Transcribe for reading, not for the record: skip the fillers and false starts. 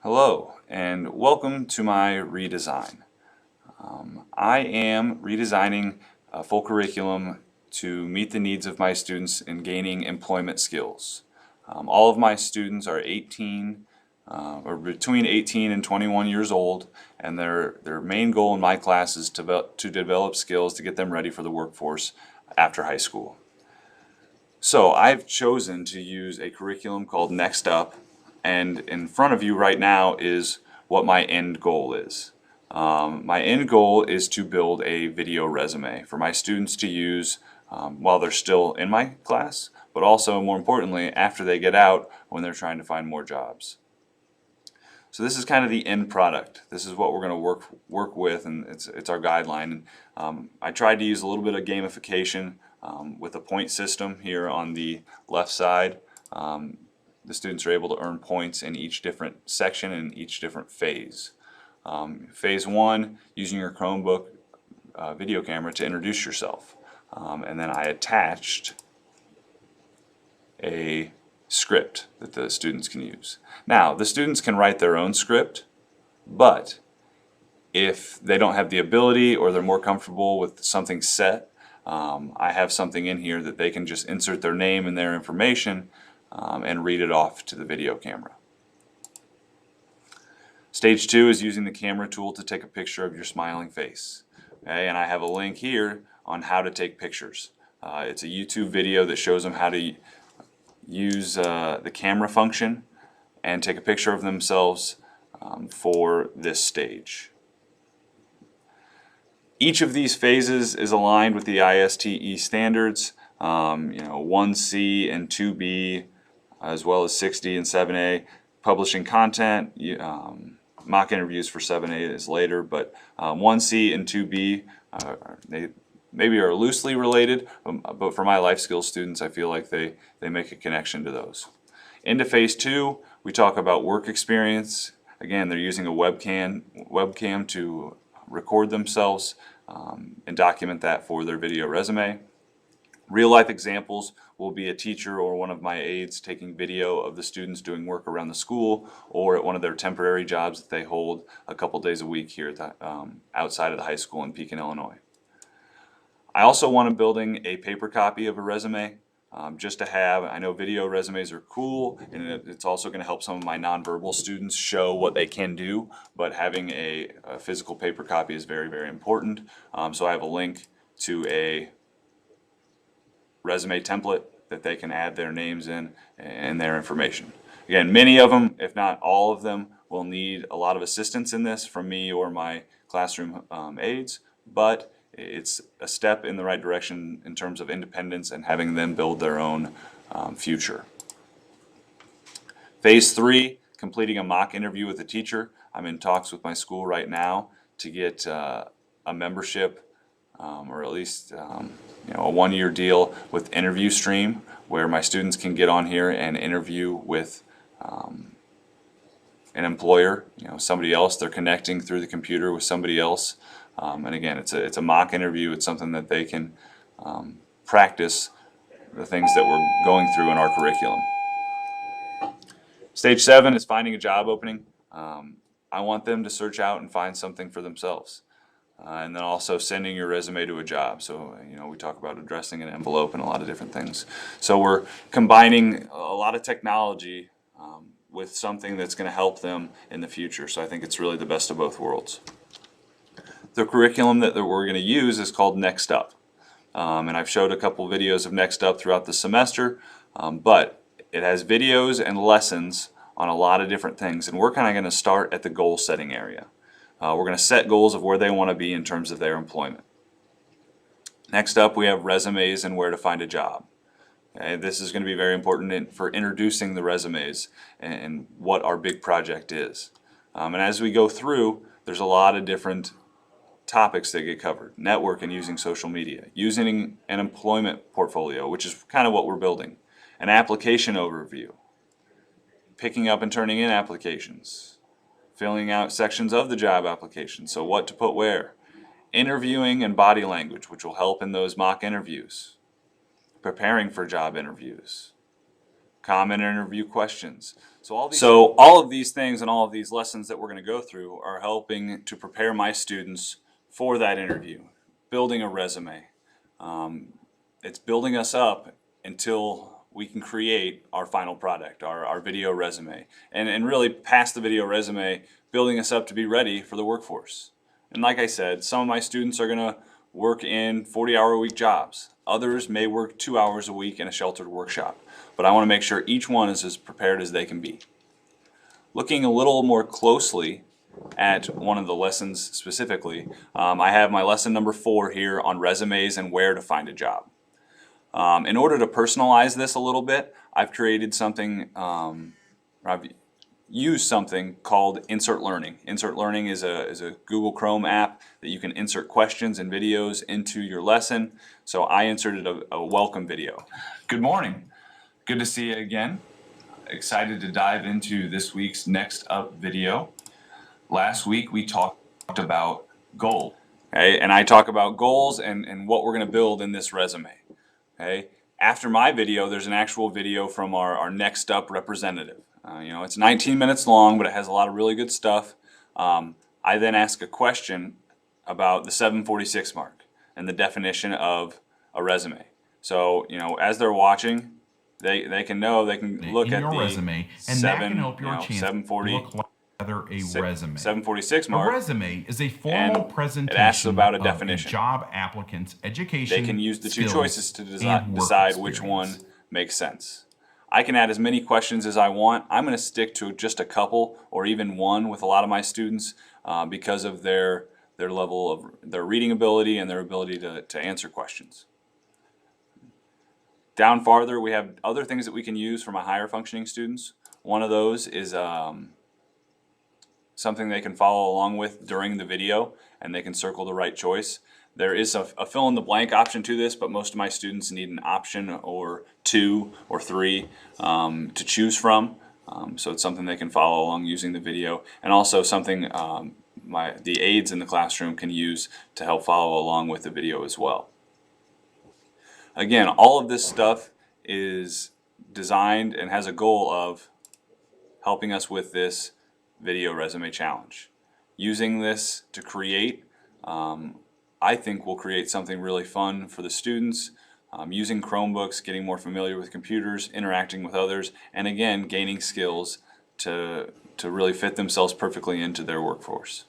Hello and welcome to my redesign. I am redesigning a full curriculum to meet the needs of my students in gaining employment skills. All of my students are 18 or between 18 and 21 years old, and their main goal in my class is to develop skills to get them ready for the workforce after high school. So I've chosen to use a curriculum called Next Up, and in front of you right now is what my end goal is. My end goal is to build a video resume for my students to use while they're still in my class, but also more importantly after they get out when they're trying to find more jobs. So this is kind of the end product. This is what we're going to work with, and it's our guideline. I tried to use a little bit of gamification with a point system here on the left side. The students are able to earn points in each different section and each different phase. Phase 1, using your Chromebook video camera to introduce yourself. And then I attached a script that the students can use. Now, the students can write their own script, but if they don't have the ability or they're more comfortable with something set, I have something in here that they can just insert their name and their information and read it off to the video camera. Stage 2 is using the camera tool to take a picture of your smiling face. Okay, and I have a link here on how to take pictures. It's a YouTube video that shows them how to use the camera function and take a picture of themselves for this stage. Each of these phases is aligned with the ISTE standards, 1C and 2B, as well as 6D and 7A. Publishing content, mock interviews for 7A is later, but 1C and 2B, they maybe are loosely related, but for my life skills students, I feel like they make a connection to those. Into phase 2, we talk about work experience. Again, they're using a webcam to record themselves and document that for their video resume. Real life examples will be a teacher or one of my aides taking video of the students doing work around the school or at one of their temporary jobs that they hold a couple days a week here at the, outside of the high school in Pekin, Illinois. I also want to building a paper copy of a resume just to have. I know video resumes are cool, and it's also going to help some of my nonverbal students show what they can do, but having a physical paper copy is very, very important. So I have a link to a resume template that they can add their names in and their information. Again, many of them, if not all of them, will need a lot of assistance in this from me or my classroom aides, but it's a step in the right direction in terms of independence and having them build their own future. Phase 3, completing a mock interview with a teacher. I'm in talks with my school right now to get a membership or at least a one-year deal with Interview Stream, where my students can get on here and interview with an employer, somebody else. They're connecting through the computer with somebody else. And again, it's a mock interview. It's something that they can practice the things that we're going through in our curriculum. Stage 7 is finding a job opening. I want them to search out and find something for themselves. And then also sending your resume to a job. So, we talk about addressing an envelope and a lot of different things. So we're combining a lot of technology with something that's going to help them in the future. So I think it's really the best of both worlds. The curriculum that we're going to use is called Next Up. And I've showed a couple videos of Next Up throughout the semester, but it has videos and lessons on a lot of different things. And we're kind of going to start at the goal setting area. We're going to set goals of where they want to be in terms of their employment. Next up, we have resumes and where to find a job. Okay, this is going to be very important for introducing the resumes and what our big project is. And as we go through, there's a lot of different topics that get covered. Network and using social media. Using an employment portfolio, which is kind of what we're building. An application overview. Picking up and turning in applications. Filling out sections of the job application, so what to put where. Interviewing and body language, which will help in those mock interviews. Preparing for job interviews. Common interview questions. So all of these things and all of these lessons that we're going to go through are helping to prepare my students for that interview, building a resume. It's building us up until we can create our final product, our video resume, and really past the video resume, building us up to be ready for the workforce. And like I said, some of my students are going to work in 40-hour-a-week jobs. Others may work 2 hours a week in a sheltered workshop. But I want to make sure each one is as prepared as they can be. Looking a little more closely at one of the lessons specifically, I have my lesson number 4 here on resumes and where to find a job. In order to personalize this a little bit, I've created something, I've used something called Insert Learning. Insert Learning is a Google Chrome app that you can insert questions and videos into your lesson. So I inserted a welcome video. Good morning. Good to see you again. Excited to dive into this week's Next Up video. Last week we talked about goals. Okay, and I talk about goals and what we're going to build in this resume. Okay, after my video, there's an actual video from our Next Up representative. It's 19 minutes long, but it has a lot of really good stuff. I then ask a question about the 746 mark and the definition of a resume. So, as they're watching, they can know, they can look at the resume, and that can help your chance 740 look like a resume. 746 A mark. resume is a formal presentation it asks about a of definition. a job applicant's education. They can use the two skills, choices to and work decide which experience. one makes sense. I can add as many questions as I want. I'm going to stick to just a couple or even one with a lot of my students because of their level of their reading ability and their ability to answer questions. Down farther, we have other things that we can use for my higher functioning students. One of those is something they can follow along with during the video, and they can circle the right choice. There is a fill in the blank option to this, but most of my students need an option or 2 or 3 to choose from. So it's something they can follow along using the video, and also something the aides in the classroom can use to help follow along with the video as well. Again, all of this stuff is designed and has a goal of helping us with this video resume challenge. Using this to create, I think we'll create something really fun for the students, using Chromebooks, getting more familiar with computers, interacting with others, and again, gaining skills to really fit themselves perfectly into their workforce.